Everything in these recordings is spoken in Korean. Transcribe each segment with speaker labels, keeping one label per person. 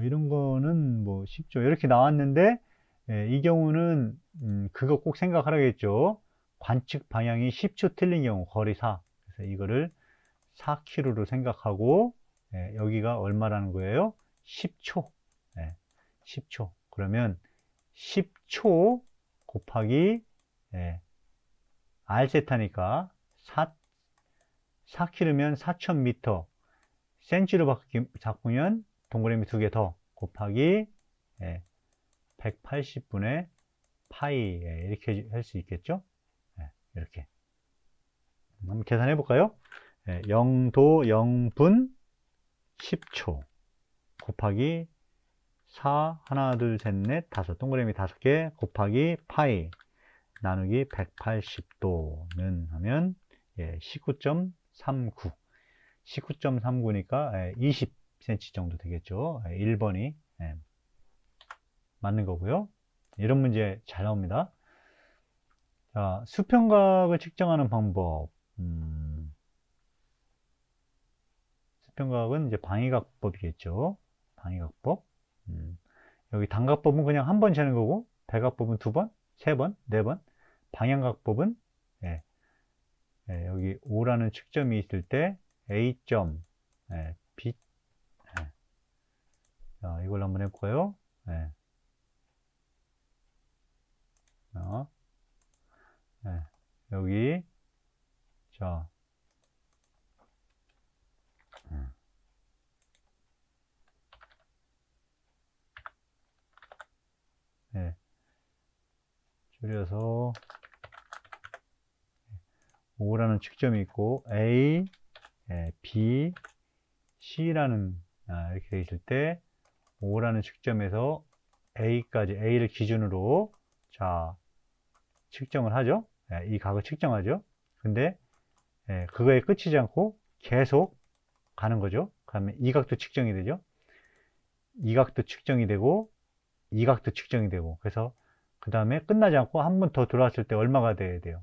Speaker 1: 이런 거는 뭐 쉽죠. 이렇게 나왔는데 이 경우는 그거 꼭 생각하라겠죠. 관측 방향이 10초 틀린 경우 거리 4. 그래서 이거를 4km로 생각하고 여기가 얼마라는 거예요? 10초. 10초. 그러면 10초 곱하기 r세타니까 4km면 4000m. 센치로 바꾸면 동그라미 2개 더 곱하기 180분의 파이 이렇게 할 수 있겠죠? 이렇게 한번 계산해 볼까요? 0도 0분 10초 곱하기 4 하나 둘 셋 넷 다섯 동그라미 5개 곱하기 파이 나누기 180도는 하면 19.39 19.39니까 20cm 정도 되겠죠. 1번이 맞는 거고요. 이런 문제 잘 나옵니다. 자, 수평각을 측정하는 방법. 수평각은 이제 방위각법이겠죠. 방위각법. 여기 단각법은 그냥 한 번 재는 거고, 배각법은 2번, 3번, 4번. 방향각법은 여기 O라는 측점이 있을 때 A점, B, 자, 이걸 한번 해볼까요? 여기, 자, 줄여서 O라는 측점이 있고 A, B, C라는 이렇게 되어 있을 때 O라는 측점에서 A까지 A를 기준으로 자 측정을 하죠. 이 각을 측정하죠. 근데 그거에 끝이지 않고 계속 가는 거죠. 그러면 이 각도 측정이 되죠. 이 각도 측정이 되고 이 각도 측정이 되고 그래서 그 다음에 끝나지 않고 한 번 더 들어왔을 때 얼마가 돼야 돼요?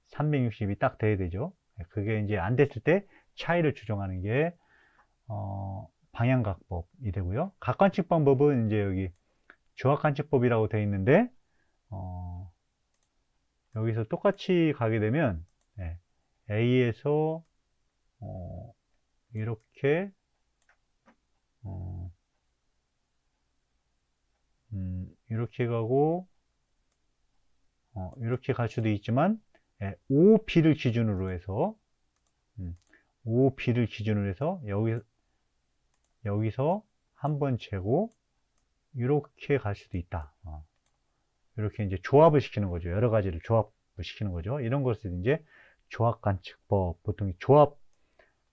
Speaker 1: 360이 딱 돼야 되죠. 그게 이제 안 됐을 때 차이를 조정하는 게 방향각법이 되고요. 각관측 방법은 이제 여기 조합관측법이라고 되어 있는데 여기서 똑같이 가게 되면 A에서 이렇게 이렇게 가고 이렇게 갈 수도 있지만 OB를 기준으로 해서 OB를 기준으로 해서 여기서 한번 재고 이렇게 갈 수도 있다. 이렇게 이제 조합을 시키는 거죠. 여러 가지를 조합을 시키는 거죠. 이런 것을 이제 조합관측법, 보통 조합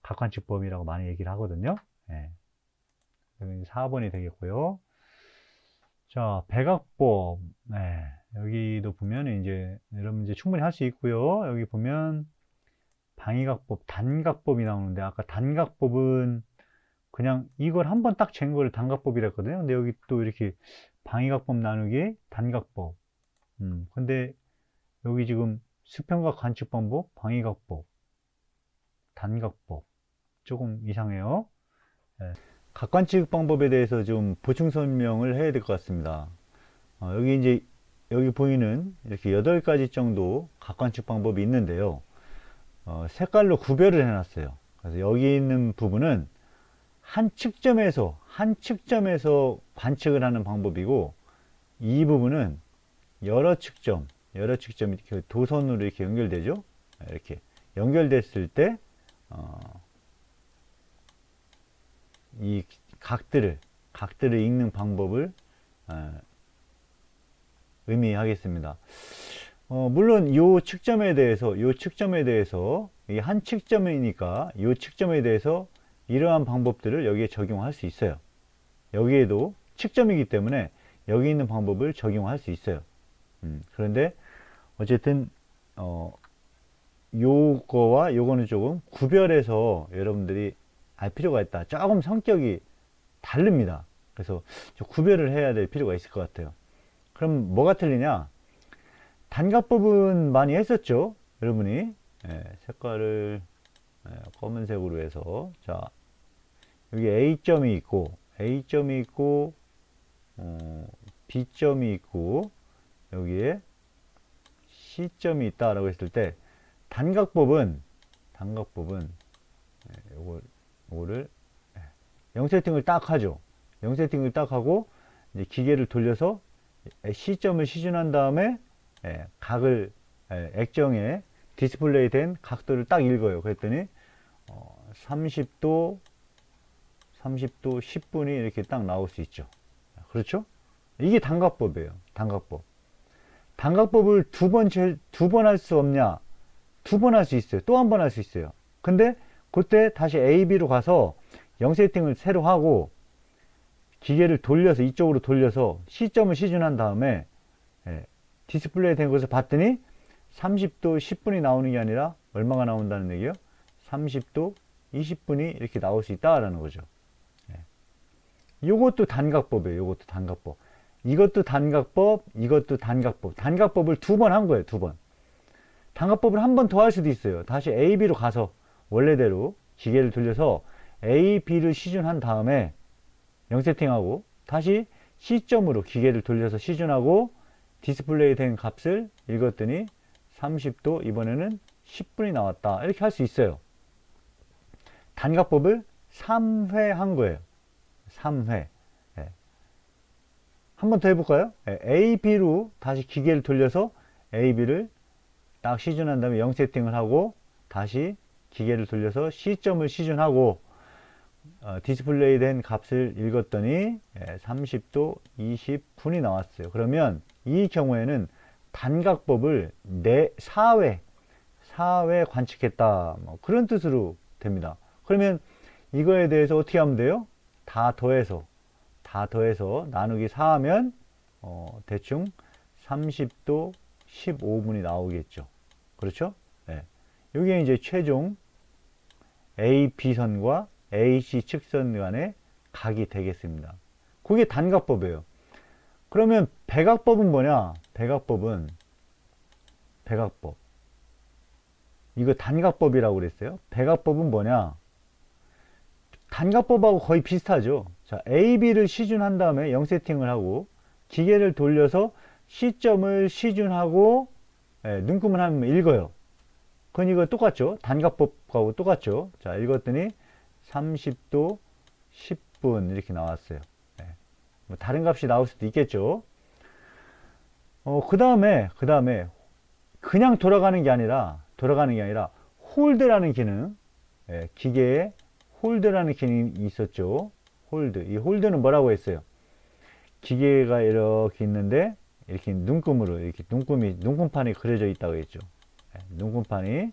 Speaker 1: 각관측법이라고 많이 얘기를 하거든요. 여기 4번이 되겠고요. 자, 배각법. 여기도 보면 이제 이런 문제 충분히 할 수 있고요. 여기 보면 방위각법, 단각법이 나오는데 아까 단각법은 그냥 이걸 한번 딱 잰 거를 단각법이라 했거든요. 근데 여기 또 이렇게 방위각법 나누기 단각법. 근데 여기 지금 수평각 관측 방법, 방위각법, 단각법 조금 이상해요. 각관측 방법에 대해서 좀 보충 설명을 해야 될 것 같습니다. 여기 이제 여기 보이는 이렇게 8가지 정도 각관측 방법이 있는데요. 색깔로 구별을 해놨어요. 그래서 여기 있는 부분은 한 측점에서 관측을 하는 방법이고 이 부분은 여러 측점이 이렇게 도선으로 이렇게 연결되죠. 이렇게 연결됐을 때 이 각들을 읽는 방법을 의미하겠습니다. 물론 이 측점에 대해서 이 한 측점이니까 이 측점에 대해서 이러한 방법들을 여기에 적용할 수 있어요. 여기에도 측점이기 때문에 여기 있는 방법을 적용할 수 있어요. 그런데 어쨌든 요거와 요거는 조금 구별해서 여러분들이 알 필요가 있다. 조금 성격이 다릅니다. 그래서 구별을 해야 될 필요가 있을 것 같아요. 그럼 뭐가 틀리냐? 단각법은 많이 했었죠. 여러분이 색깔을 검은색으로 해서 자 여기 A점이 있고 A점이 있고 B점이 있고 여기에 C점이 있다라고 했을 때 단각법은 요거를 0 세팅을 딱 하죠. 0 세팅을 딱 하고 이제 기계를 돌려서 C점을 시준한 다음에 각을 액정에 디스플레이 된 각도를 딱 읽어요. 그랬더니 30도 10분이 이렇게 딱 나올 수 있죠. 그렇죠? 이게 단각법이에요. 단각법. 단각법을 두 번 할 수 없냐? 두 번 할 수 있어요. 또 한 번 할 수 있어요. 근데 그때 다시 A, B로 가서 0 세팅을 새로 하고 기계를 돌려서 이쪽으로 돌려서 C점을 시준한 다음에 디스플레이 된 것을 봤더니 30도 10분이 나오는 게 아니라 얼마가 나온다는 얘기예요? 30도 20분이 이렇게 나올 수 있다라는 거죠. 이것도 단각법이에요. 이것도 단각법. 이것도 단각법, 이것도 단각법. 단각법을 두 번 한 거예요. 두 번. 단각법을 한 번 더 할 수도 있어요. 다시 A, B로 가서 원래대로 기계를 돌려서 A, B를 시준한 다음에 0 세팅하고 다시 C점으로 기계를 돌려서 시준하고 디스플레이 된 값을 읽었더니 30도 이번에는 10분이 나왔다. 이렇게 할 수 있어요. 단각법을 3회 한 거예요. 3회. 한 번 더 해볼까요? A, B로 다시 기계를 돌려서 A, B를 딱 시준한 다음에 0 세팅을 하고 다시 기계를 돌려서 C점을 시준하고 디스플레이 된 값을 읽었더니 30도 20분이 나왔어요. 그러면 이 경우에는 단각법을 4회 관측했다. 뭐 그런 뜻으로 됩니다. 그러면 이거에 대해서 어떻게 하면 돼요? 다 더해서 나누기 4하면 대충 30도 15분이 나오겠죠. 그렇죠? 이게 이제 최종 AB선과 AC 측선 간의 각이 되겠습니다. 그게 단각법이에요. 그러면 백악법은 뭐냐? 백악법. 이거 단각법이라고 그랬어요. 백악법은 뭐냐? 단각법하고 거의 비슷하죠. 자, A, B를 시준한 다음에 0 세팅을 하고 기계를 돌려서 C점을 시준하고 눈금을 하면 읽어요. 그건 이거 똑같죠. 단각법하고 똑같죠. 자, 읽었더니 30도 10분 이렇게 나왔어요. 뭐 다른 값이 나올 수도 있겠죠. 그 다음에 그냥 돌아가는 게 아니라 홀드라는 기능, 기계에 홀드라는 기능이 있었죠. 홀드. 이 홀드는 뭐라고 했어요? 기계가 이렇게 있는데 이렇게 눈금으로 이렇게 눈금판이 그려져 있다고 했죠. 눈금판이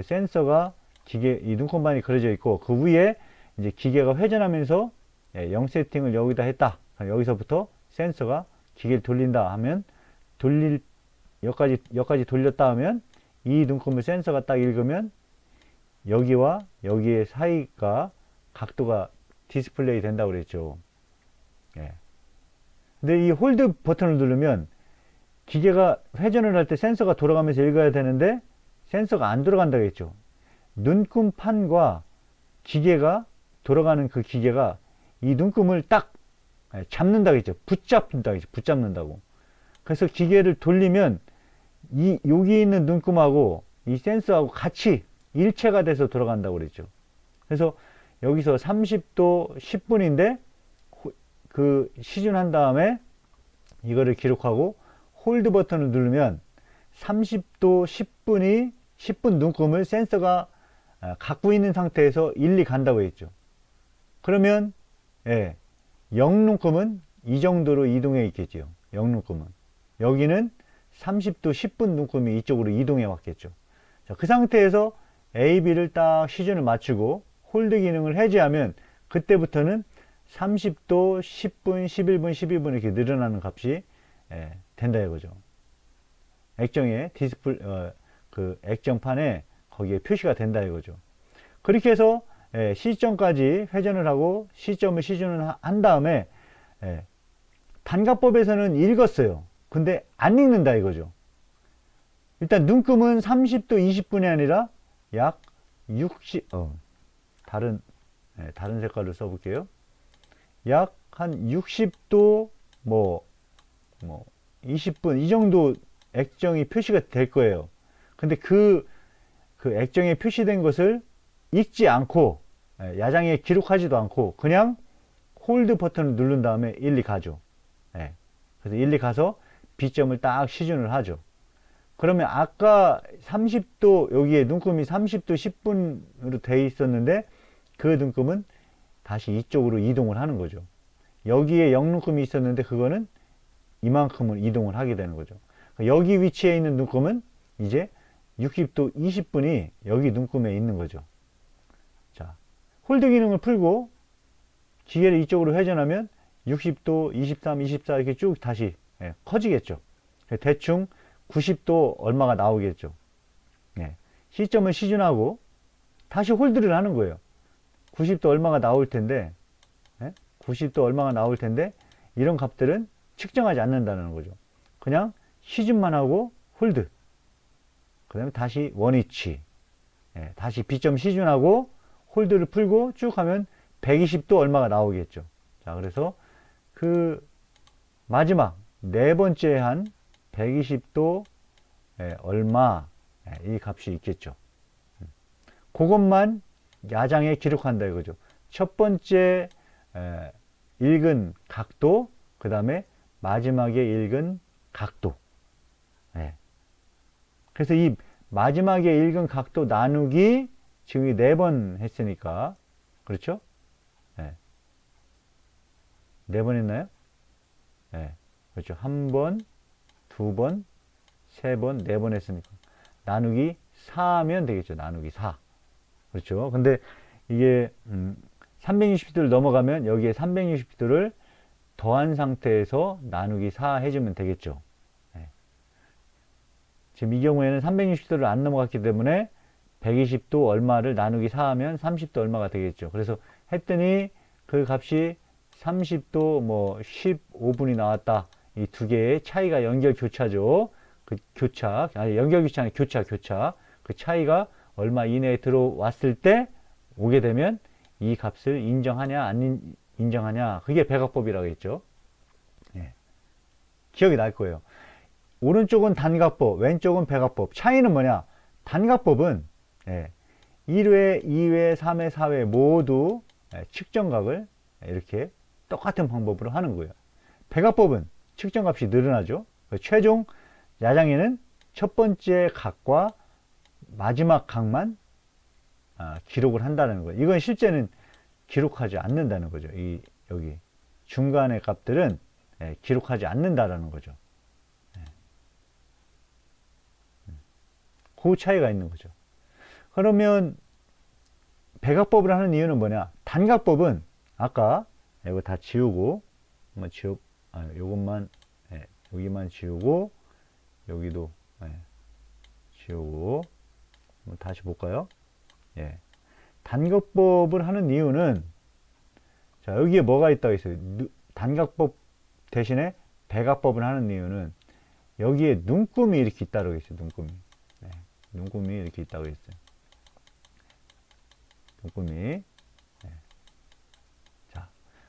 Speaker 1: 센서가 이 눈금판이 그려져 있고 그 위에 이제 기계가 회전하면서 0 세팅을 여기다 했다. 여기서부터 센서가 기계를 돌린다 하면 여기까지 돌렸다 하면 이 눈금을 센서가 딱 읽으면 여기와 여기의 사이가 각도가 디스플레이 된다고 그랬죠. 근데 이 홀드 버튼을 누르면 기계가 회전을 할 때 센서가 돌아가면서 읽어야 되는데 센서가 안 돌아간다고 했죠. 눈금판과 기계가 돌아가는 그 기계가 이 눈금을 딱 잡는다고 했죠. 붙잡는다고. 그래서 기계를 돌리면 여기 있는 눈금하고 이 센서하고 같이 일체가 돼서 돌아간다고 그랬죠. 그래서 여기서 30도 10분인데 그 시준한 다음에 이거를 기록하고 홀드 버튼을 누르면 30도 10분 눈금을 센서가 갖고 있는 상태에서 일리 간다고 했죠. 그러면 0눈금은 이 정도로 이동해 있겠죠. 0눈금은 여기는 30도 10분 눈금이 이쪽으로 이동해 왔겠죠. 자, 그 상태에서 A, B를 딱 시준을 맞추고 홀드 기능을 해제하면 그때부터는 30도 10분, 11분, 12분 이렇게 늘어나는 값이 된다 이거죠. 액정에 그 액정판에 거기에 표시가 된다 이거죠. 그렇게 해서 C점까지 회전을 하고 C점을 시준을 한 다음에 단각법에서는 읽었어요. 근데 안 읽는다 이거죠. 일단 눈금은 30도 20분이 아니라 약 60, 다른 색깔로 써볼게요. 약 한 60도 뭐 20분 이 정도 액정이 표시가 될 거예요. 근데 그 액정에 표시된 것을 읽지 않고 야장에 기록하지도 않고 그냥 홀드 버튼을 누른 다음에 1, 2 가죠. 그래서 1, 2 가서 B점을 딱 시준을 하죠. 그러면 아까 30도 여기에 눈금이 30도 10분으로 돼 있었는데 그 눈금은 다시 이쪽으로 이동을 하는 거죠. 여기에 0눈금이 있었는데 그거는 이만큼을 이동을 하게 되는 거죠. 여기 위치에 있는 눈금은 이제 60도 20분이 여기 눈금에 있는 거죠. 자, 홀드 기능을 풀고 기계를 이쪽으로 회전하면 60도, 23, 24 이렇게 쭉 다시 커지겠죠. 대충 90도 얼마가 나오겠죠. 시점을 시준하고 다시 홀드를 하는 거예요. 90도 얼마가 나올 텐데 90도 얼마가 나올 텐데 이런 값들은 측정하지 않는다는 거죠. 그냥 시준만 하고 홀드, 그 다음에 다시 원위치, 다시 B점 시준하고 홀드를 풀고 쭉 하면 120도 얼마가 나오겠죠. 자, 그래서 그 마지막 네 번째 한 120도 얼마 이 값이 있겠죠. 그것만 야장에 기록한다 이거죠. 첫 번째 읽은 각도, 그 다음에 마지막에 읽은 각도. 그래서 이 마지막에 읽은 각도 나누기 지금 4번 했으니까 그렇죠? 4번 했나요? 그렇죠. 1번, 2번, 3번, 4번 했으니까 나누기 4하면 되겠죠. 나누기 4. 그렇죠. 근데 이게 360도를 넘어가면 여기에 360도를 더한 상태에서 나누기 4 해주면 되겠죠. 지금 이 경우에는 360도를 안 넘어갔기 때문에 120도 얼마를 나누기 4 하면 30도 얼마가 되겠죠. 그래서 했더니 그 값이 30도 뭐 15분이 나왔다. 이 두 개의 차이가 연결 교차죠. 그 교차, 아니 연결 교차 아니 교차. 그 차이가 얼마 이내에 들어왔을 때 오게 되면 이 값을 인정하냐 안 인정하냐, 그게 배각법이라고 했죠. 기억이 날 거예요. 오른쪽은 단각법, 왼쪽은 배각법. 차이는 뭐냐? 단각법은 1회, 2회, 3회, 4회 모두 측정각을 이렇게 똑같은 방법으로 하는 거예요. 배각법은 측정값이 늘어나죠. 최종 야장에는 첫 번째 각과 마지막 각만 기록을 한다는 거예요. 이건 실제는 기록하지 않는다는 거죠. 여기 중간의 값들은 기록하지 않는다라는 거죠. 그 차이가 있는 거죠. 그러면 배각법을 하는 이유는 뭐냐? 단각법은 아까 이거 다 지우고 한번 요것만 여기만 지우고 여기도 지우고 한번 다시 볼까요? 단각법을 하는 이유는 자, 여기에 뭐가 있다고 했어요? 단각법 대신에 배각법을 하는 이유는 여기에 눈금이 이렇게 있다고 했어요. 눈금이 이렇게 있다고 했어요. 눈금이. 자,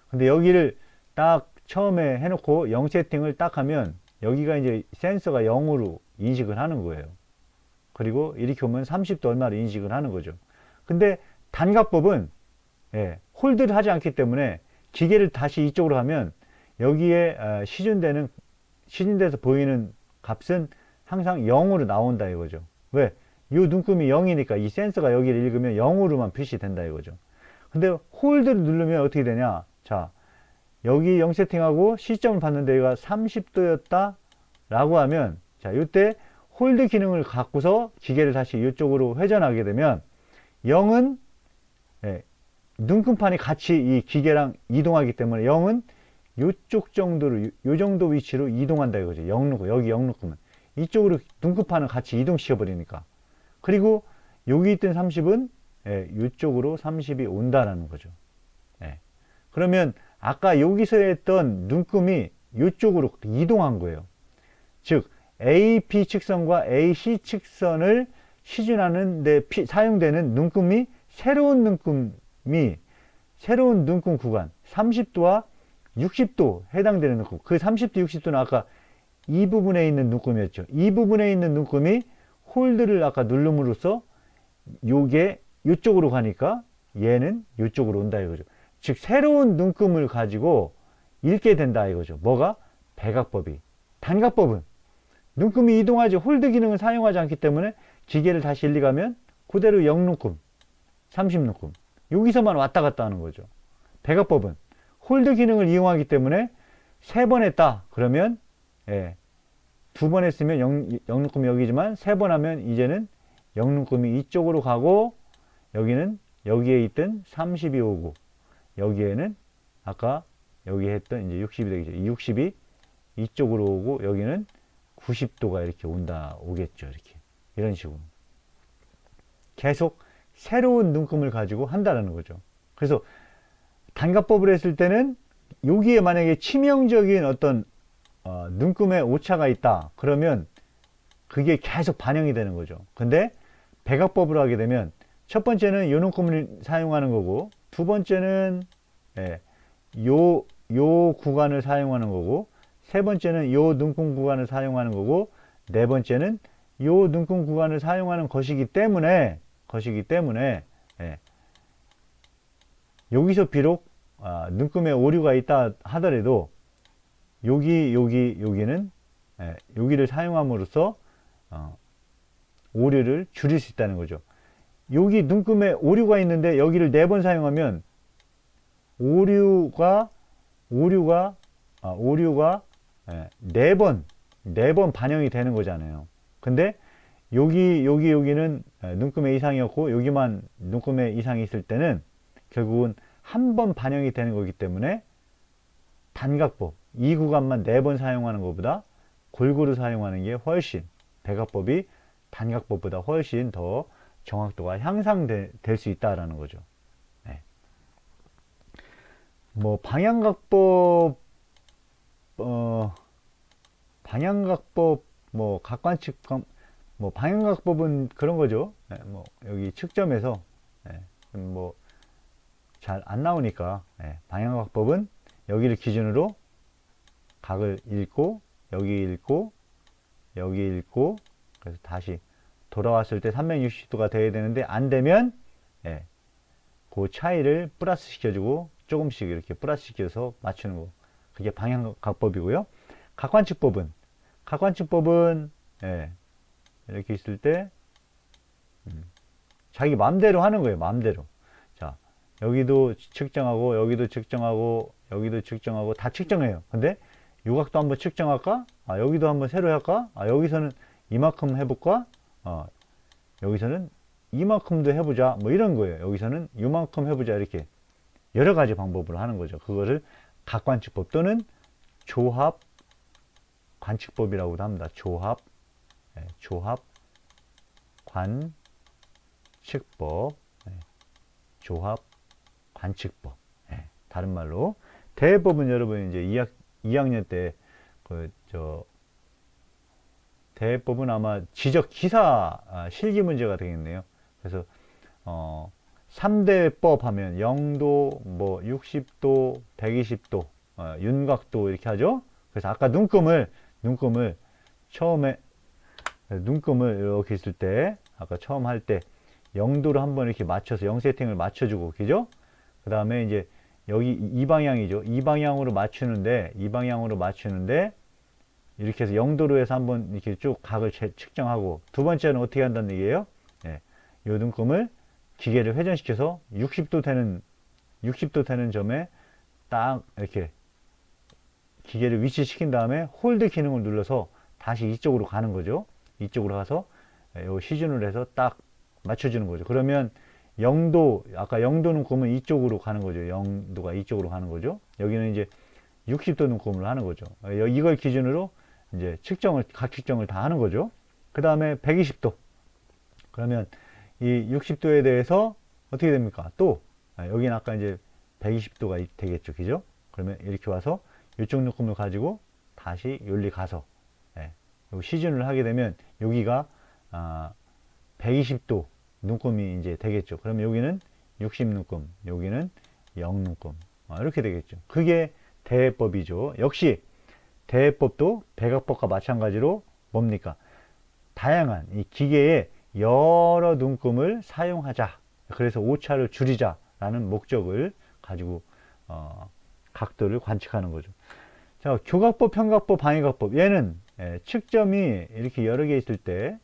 Speaker 1: 근데 여기를 딱 처음에 해놓고 0 세팅을 딱 하면 여기가 이제 센서가 0으로 인식을 하는 거예요. 그리고 이렇게 오면 30도 얼마를 인식을 하는 거죠. 근데 단각법은 홀드를 하지 않기 때문에 기계를 다시 이쪽으로 하면 여기에 시준돼서 보이는 값은 항상 0으로 나온다 이거죠. 왜? 이 눈금이 0이니까 이 센서가 여기를 읽으면 0으로만 표시된다 이거죠. 근데 홀드를 누르면 어떻게 되냐? 자, 여기 0 세팅하고 시점을 봤는데 얘가 30도였다 라고 하면, 자, 이때 홀드 기능을 갖고서 기계를 다시 이쪽으로 회전하게 되면 0은 눈금판이 같이 이 기계랑 이동하기 때문에 0은 이쪽 정도로, 요 정도 위치로 이동한다 이거죠. 0눈금, 여기 0눈금은 이쪽으로 눈금판을 같이 이동시켜 버리니까. 그리고 여기 있던 30은 이쪽으로 30이 온다라는 거죠. 그러면 아까 여기서 했던 눈금이 이쪽으로 이동한 거예요. 즉 AB 측선과 AC 측선을 시준하는 데 사용되는 눈금이 새로운 눈금 구간, 30도와 60도 해당되는 눈금. 그 30도, 60도는 아까 이 부분에 있는 눈금이었죠. 이 부분에 있는 눈금이 홀드를 아까 누름으로써 요게 이쪽으로 가니까 얘는 이쪽으로 온다 이거죠. 즉 새로운 눈금을 가지고 읽게 된다 이거죠. 뭐가? 백악법이. 단각법은 눈금이 이동하지 홀드 기능을 사용하지 않기 때문에 기계를 다시 일리가면 그대로 0눈금, 30눈금 여기서만 왔다 갔다 하는 거죠. 백악법은 홀드 기능을 이용하기 때문에 3번 했다 그러면 예, 2번 했으면 0눈금이 여기지만 3번 하면 이제는 0눈금이 이쪽으로 가고 여기는 여기에 있던 30이 오고 여기에는 아까 여기 했던 이제 60이 되겠죠. 이 60이 이쪽으로 오고 여기는 90도가 이렇게 오겠죠. 이렇게 이런 식으로 계속 새로운 눈금을 가지고 한다는 거죠. 그래서 단가법을 했을 때는 여기에 만약에 치명적인 어떤 눈금의 오차가 있다 그러면 그게 계속 반영이 되는 거죠. 근데 백악법으로 하게 되면 첫 번째는 요 눈금을 사용하는 거고 두 번째는 요 구간을 사용하는 거고 세 번째는 요 눈금 구간을 사용하는 거고 네 번째는 요 눈금 구간을 사용하는 것이기 때문에 여기서 비록 눈금에 오류가 있다 하더라도 여기는 여기를 사용함으로써 오류를 줄일 수 있다는 거죠. 여기 눈금에 오류가 있는데 여기를 4번 사용하면 오류가 4번 반영이 되는 거잖아요. 근데 여기는 눈금에 이상이 없고 여기만 눈금에 이상이 있을 때는 결국은 한 번 반영이 되는 거기 때문에 단각법 이 구간만 4번 사용하는 것보다 골고루 사용하는 게 훨씬 백악법이 단각법보다 훨씬 더 정확도가 향상될 수 있다라는 거죠. 네. 뭐 방향각법 뭐 각관측 뭐 방향각법은 그런 거죠. 네, 뭐 여기 측점에서 뭐 잘 안 나오니까 방향각법은 여기를 기준으로 각을 읽고 여기 읽고 여기 읽고 그래서 다시 돌아왔을 때 360도가 돼야 되는데 안 되면 그 차이를 플러스 시켜주고 조금씩 이렇게 플러스 시켜서 맞추는 거 그게 방향각법이고요. 각관측법은 이렇게 있을 때 자기 마음대로 하는 거예요. 마음대로. 자 여기도 측정하고 여기도 측정하고 여기도 측정하고 다 측정해요. 근데 요각도 한번 측정할까? 여기도 한번 새로 할까? 여기서는 이만큼 해볼까? 여기서는 이만큼도 해보자. 뭐 이런 거예요. 여기서는 이만큼 해보자. 이렇게 여러 가지 방법으로 하는 거죠. 그거를 각관측법 또는 조합 관측법이라고도 합니다. 조합 관측법, 조합 관측법. 다른 말로 대법은 여러분 이제 2학년 때 대법은 아마 지적 기사 실기 문제가 되겠네요. 그래서 3대법 하면 0도, 뭐 60도, 120도, 윤곽도 이렇게 하죠. 그래서 아까 눈금을 처음에 눈금을 이렇게 있을 때 아까 처음 할 때 0도로 한번 이렇게 맞춰서 0 세팅을 맞춰주고 그죠? 그 다음에 이제 여기 이 방향이죠. 이 방향으로 맞추는데 이렇게 해서 0도로 해서 한번 이렇게 쭉 각을 측정하고 두 번째는 어떻게 한다는 얘기예요? 이 눈금을 기계를 회전시켜서 60도 되는 점에 딱 이렇게 기계를 위치시킨 다음에 홀드 기능을 눌러서 다시 이쪽으로 가는 거죠. 이쪽으로 가서 요 시즌을 해서 딱 맞춰주는 거죠. 그러면 0도, 아까 0도 눈금은 이쪽으로 가는 거죠. 0도가 이쪽으로 가는 거죠. 여기는 이제 60도 눈금을 하는 거죠. 이걸 기준으로 이제 각 측정을 다 하는 거죠. 그 다음에 120도. 그러면 이 60도에 대해서 어떻게 됩니까? 또, 여기는 아까 이제 120도가 되겠죠. 그죠? 그러면 이렇게 와서 이쪽 눈금을 가지고 다시 여기 가서, 시즌을 하게 되면 여기가, 120도 눈금이 이제 되겠죠. 그러면 여기는 60눈금, 여기는 0눈금, 이렇게 되겠죠. 그게 대해법이죠. 역시 대해법도 백악법과 마찬가지로 뭡니까? 다양한 이 기계에 여러 눈금을 사용하자. 그래서 오차를 줄이자라는 목적을 가지고 각도를 관측하는 거죠. 자, 교각법, 편각법, 방위각법. 얘는 측점이 이렇게 여러 개 있을 때,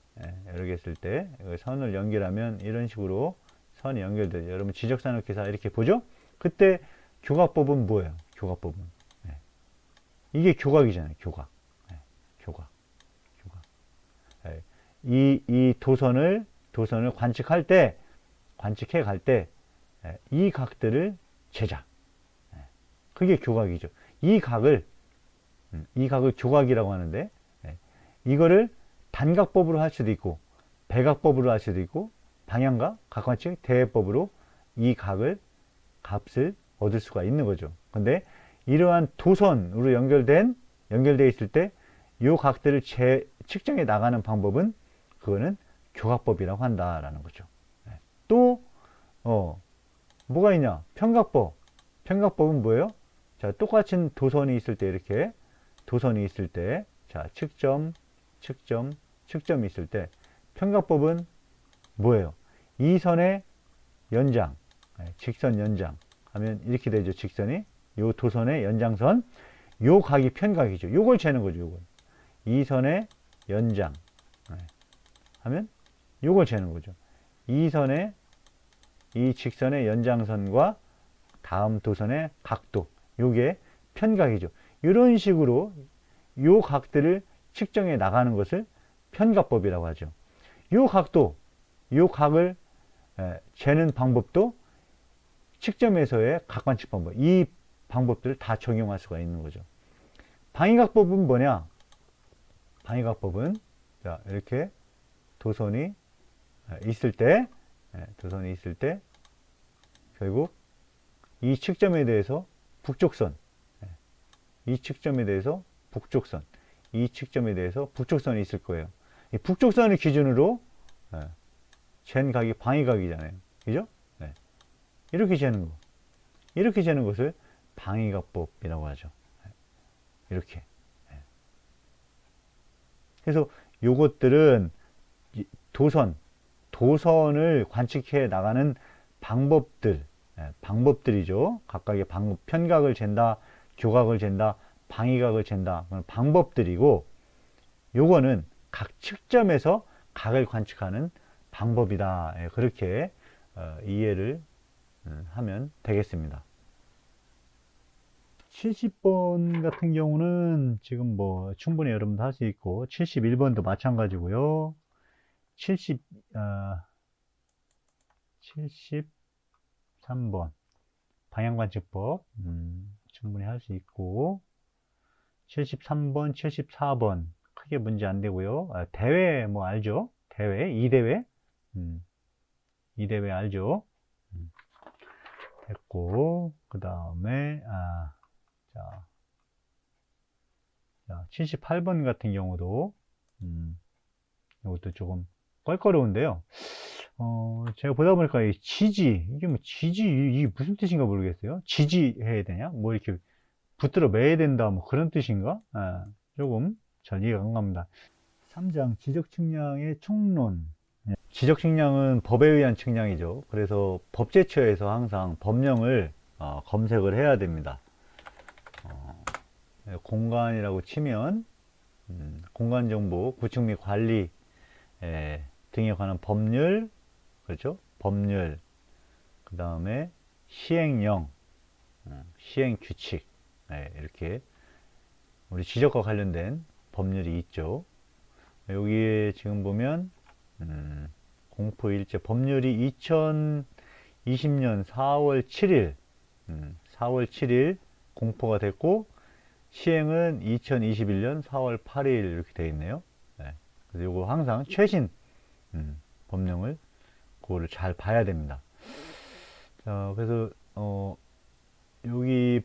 Speaker 1: 선을 연결하면 이런 식으로 선이 연결되죠. 여러분 지적산업기사 이렇게 보죠? 그때 교각법은 뭐예요? 교각법은 이게 교각이잖아요. 교각. 교각. 이 도선을 관측해 갈 때 이 각들을 재자. 그게 교각이죠. 이 각을 교각이라고 하는데, 이거를 단각법으로 할 수도 있고 백악법으로 할 수도 있고 방향과 각관측 대해법으로 이 값을 얻을 수가 있는 거죠. 근데 이러한 도선으로 연결되어 있을 때 이 각들을 측정해 나가는 방법은 그거는 교각법이라고 한다라는 거죠. 또 뭐가 있냐? 편각법. 편각법은 뭐예요? 자, 똑같은 도선이 있을 때 이렇게 도선이 있을 때 자, 측점이 있을 때 편각법은 뭐예요? 이 선의 연장, 직선 연장 하면 이렇게 되죠. 직선이 요 도선의 연장선, 요 각이 편각이죠. 요걸 재는 거죠. 요걸. 이 선의 연장 하면 요걸 재는 거죠. 이 직선의 연장선과 다음 도선의 각도, 요게 편각이죠. 이런 식으로 요 각들을 측정해 나가는 것을 편각법이라고 하죠. 요 각을 재는 방법도 측점에서의 각관측 방법, 이 방법들을 다 적용할 수가 있는 거죠. 방위각법은 뭐냐? 방위각법은 자, 이렇게 도선이 있을 때 결국 이 측점에 대해서 북쪽선, 이 측점에 대해서 북쪽선이 있을 거예요. 이 북쪽선을 기준으로 잰 각이 방위각이잖아요. 그죠? 이렇게 재는 것을 방위각법이라고 하죠. 이렇게. 그래서 요것들은 도선을 관측해 나가는 방법들이죠. 각각의 방법, 편각을 잰다, 교각을 잰다, 방위각을 잰다. 그런 방법들이고, 요거는 각 측점에서 각을 관측하는 방법이다. 그렇게 이해를 하면 되겠습니다. 70번 같은 경우는 지금 뭐 충분히 여러분도 할 수 있고 71번도 마찬가지고요. 73번 방향관측법 충분히 할 수 있고 73번, 74번 크게 문제 안 되고요. 대회 뭐 알죠? 이대회 알죠? 됐고 그 다음에 자, 78번 같은 경우도 이것도 조금 껄끄러운데요. 제가 보다 보니까 이 지지, 이게 이게 무슨 뜻인가 모르겠어요. 지지해야 되냐? 뭐 이렇게 붙들어 매야 된다, 뭐 그런 뜻인가? 조금 잘 이해가 안 갑니다. 3장 지적 측량의 총론. 지적 측량은 법에 의한 측량이죠. 그래서 법제처에서 항상 법령을 검색을 해야 됩니다. 공간이라고 치면 공간정보, 구축 및 관리 등에 관한 법률, 그렇죠? 법률, 그 다음에 시행령, 시행규칙, 이렇게 우리 지적과 관련된 법률이 있죠. 여기에 지금 보면 공포일제 법률이 2020년 4월 7일 공포가 됐고 시행은 2021년 4월 8일 이렇게 되어 있네요. 그래서 이거 항상 최신 법령을 그거를 잘 봐야 됩니다. 자, 그래서 여기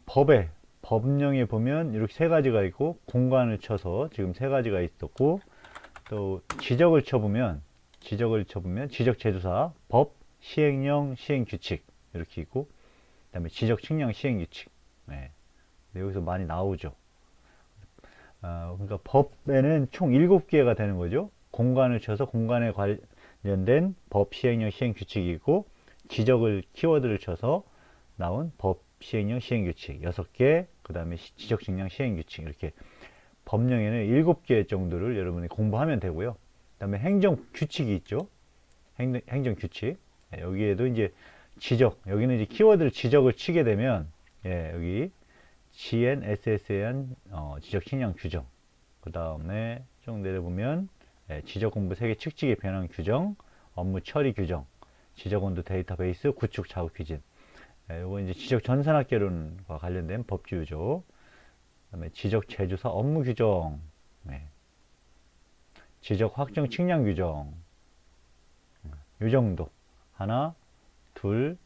Speaker 1: 법령에 보면 이렇게 세 가지가 있고 공간을 쳐서 지금 세 가지가 있었고 또 지적을 쳐보면 지적제도사, 법, 시행령, 시행규칙 이렇게 있고 그다음에 지적 측량 시행 규칙. 네. 여기서 많이 나오죠. 그러니까 법에는 총 7개가 되는 거죠. 공간을 쳐서 공간에 관련된 법 시행령 시행 규칙이 있고, 지적을 키워드를 쳐서 나온 법 시행령 시행 규칙 6개, 그 다음에 지적 측량 시행 규칙, 이렇게 법령에는 7개 정도를 여러분이 공부하면 되고요. 그 다음에 행정 규칙이 있죠. 행정 규칙. 여기에도 이제 지적, 여기는 이제 키워드를 지적을 치게 되면, 여기 GN, SSN, 지적 측량 규정. 그 다음에 쭉 내려보면, 지적 공부 세계 측직의 변환 규정, 업무 처리 규정, 지적 온도 데이터베이스 구축 작업 기준. 이거 이제 지적 전산학개론과 관련된 법규죠. 그다음에 지적 제조사 업무 규정, 지적 확정 측량 규정, 이 정도. 하나, 둘,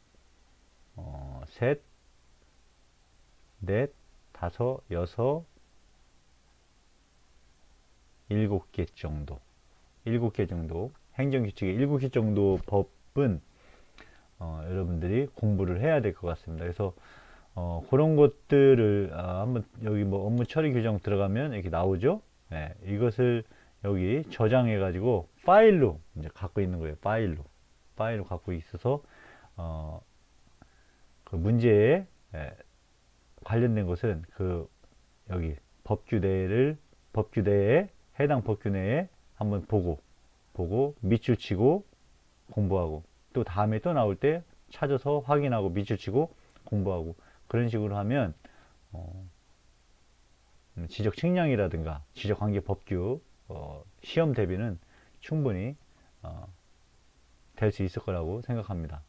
Speaker 1: 셋, 넷, 다섯, 여섯, 7개 정도. 7개 정도. 행정규칙의 7개 정도 법은 여러분들이 공부를 해야 될 것 같습니다. 그래서 그런 것들을 한번 여기 뭐 업무 처리 규정 들어가면 이렇게 나오죠. 네, 이것을 여기 저장해 가지고 파일로 이제 갖고 있는 거예요. 파일로 갖고 있어서 그 문제에 관련된 것은 그 여기 법규내에 해당 법규 내에 한번 보고 밑줄 치고 공부하고, 또 다음에 또 나올 때 찾아서 확인하고 밑줄 치고 공부하고, 그런 식으로 하면 지적 측량이라든가 지적 관계 법규 시험 대비는 충분히 될 수 있을 거라고 생각합니다.